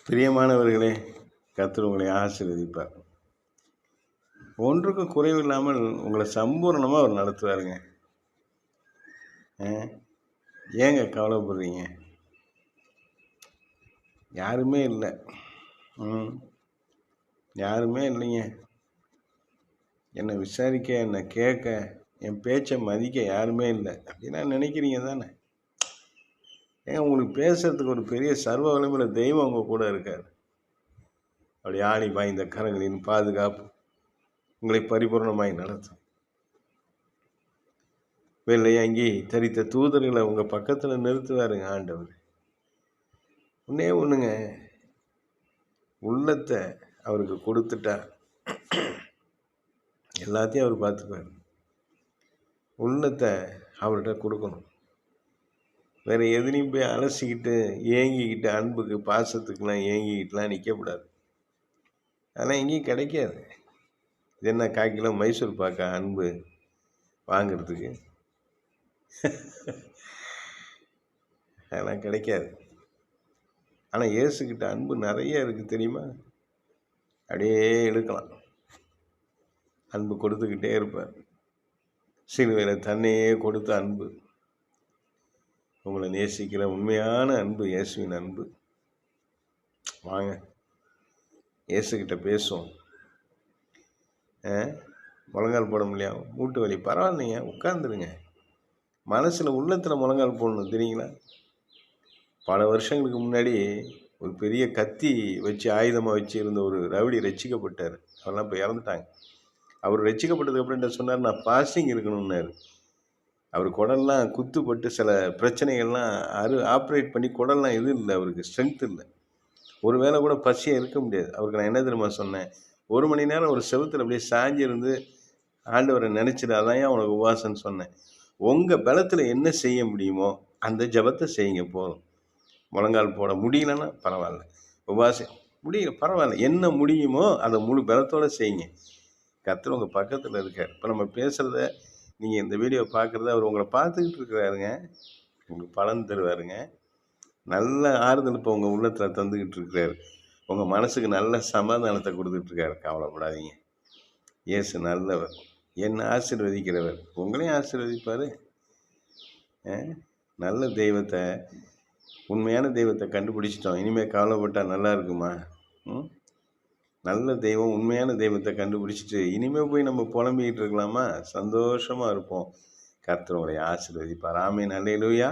பிரியமானவர்களே, கர்த்தர் உங்களை ஆசீர்வதிப்பார். ஒன்றுக்கும் குறைவில்லாமல் உங்களை சம்பூரணமாக அவர் நடத்துவாருங்க. ஏங்க கவலைப்படுறீங்க? யாருமே இல்லை. யாருமே இல்லைங்க. என்னை விசாரிக்க, என்னை கேட்க, என் பேச்சை மதிக்க யாருமே இல்லை அப்படின்னா நினைக்கிறீங்க தானே? ஏங்க உங்களுக்கு பேசுறதுக்கு ஒரு பெரிய சர்வ வல்லமையுள்ள தெய்வம் அவங்க கூட இருக்கார். அப்படி ஆணி பாய்ந்த கரங்களின் பாதுகாப்பு உங்களை பரிபூர்ணமாய் நடத்தும். வெள்ளை அங்கி தரித்த தூதர்களை உங்க பக்கத்துல நிறுத்துவாருங்க ஆண்டவர். ஒன்னே ஒண்ணுங்க, உள்ளத்தை அவருக்கு கொடுத்துட்டா எல்லாத்தையும் அவர் பார்த்துக்குவார். உள்ளத்தை அவர்கிட்ட கொடுக்கணும். வேற எதுலையும் போய் அலசிக்கிட்டு ஏங்கிக்கிட்டு அன்புக்கு பாசத்துக்கெல்லாம் ஏங்கிக்கிட்டுலாம் நிற்கக்கூடாது. அதெல்லாம் எங்கேயும் கிடைக்காது. இது என்ன 1/4 கிலோ மைசூர் பாக்கா அன்பு வாங்கிறதுக்கு? அதெல்லாம் கிடைக்காது. ஆனால் இயேசுக்கிட்ட அன்பு நிறைய இருக்குது தெரியுமா? அப்படியே இழுக்கலாம். அன்பு கொடுத்துக்கிட்டே இருப்பார். சிலுவையில் தன்னையே கொடுத்த அன்பு, உங்களை நேசிக்கிற உண்மையான அன்பு, இயேசுவின் அன்பு. வாங்க இயேசுக்கிட்ட பேசுவோம். முழங்கால் போட முடியாது, மூட்டு வலி, பரவாயில்லைங்க, உட்காந்துருங்க. மனசில் உள்ளத்தில் முழங்கால் போடணும் தெரியுங்களா? பல வருஷங்களுக்கு முன்னாடி ஒரு பெரிய கத்தி வச்சு ஆயுதமாக வச்சு இருந்த ஒரு ரவுடி ரட்சிக்கப்பட்டார். அவரெல்லாம் இப்போ இறந்துட்டாங்க. அவர் ரட்சிக்கப்பட்டதுக்கப்புறம் என்ன சொன்னார்? நான் ஃபாஸ்டிங் இருக்கணும்னாரு. அவர் குடல்லாம் குத்துப்பட்டு சில பிரச்சனைகள்லாம் ஆப்ரேட் பண்ணி குடல்லாம் எதுவும் இல்லை, அவருக்கு ஸ்ட்ரென்த் இல்லை. ஒரு வேளை கூட பசியாக இருக்க முடியாது. அவருக்கு நான் என்ன தெரியுமா சொன்னேன்? 1 மணி நேரம் ஒரு செவுத்தில் அப்படியே சாஞ்சி இருந்து ஆண்டவரை நினச்சிட்டு, அதான் உனக்கு உபவாசம்னு சொன்னேன். உங்கள் பலத்தில் என்ன செய்ய முடியுமோ அந்த ஜபத்தை செய்யுங்க போதும். முழங்கால் போட முடியலன்னா பரவாயில்ல, உபவாசம் முடியல பரவாயில்ல, என்ன முடியுமோ அதை முழு பலத்தோடு செய்யுங்க. கர்த்தர் உங்கள் பக்கத்தில் இருக்கார். இப்போ நம்ம பேசுகிறத நீங்கள் இந்த வீடியோ பார்க்குறத அவர் உங்களை பார்த்துக்கிட்டு இருக்கிறாருங்க. உங்களுக்கு பலன் தருவாருங்க. நல்ல ஆறுதல் இப்போ உங்கள் உள்ளத்தில் தந்துக்கிட்டு இருக்கிறாரு. உங்கள் மனசுக்கு நல்ல சமாதானத்தை கொடுத்துட்ருக்காரு. கவலைப்படாதீங்க. இயேசு நல்லவர், என்னை ஆசீர்வதிக்கிறவர், உங்களையும் ஆசீர்வதிப்பார். நல்ல தெய்வத்தை, உண்மையான தெய்வத்தை கண்டுபிடிச்சிட்டோம். இனிமேல் கவலைப்பட்டால் நல்லா இருக்குமா? நல்ல தெய்வம், உண்மையான தெய்வத்தை கண்டுபிடிச்சிட்டு இனிமேல் போய் நம்ம புலம்பிக்கிட்டு இருக்கலாமா? சந்தோஷமாக இருப்போம். கர்த்தர் உங்களை ஆசீர்வதிப்பார். ஆமென். அல்லேலூயா.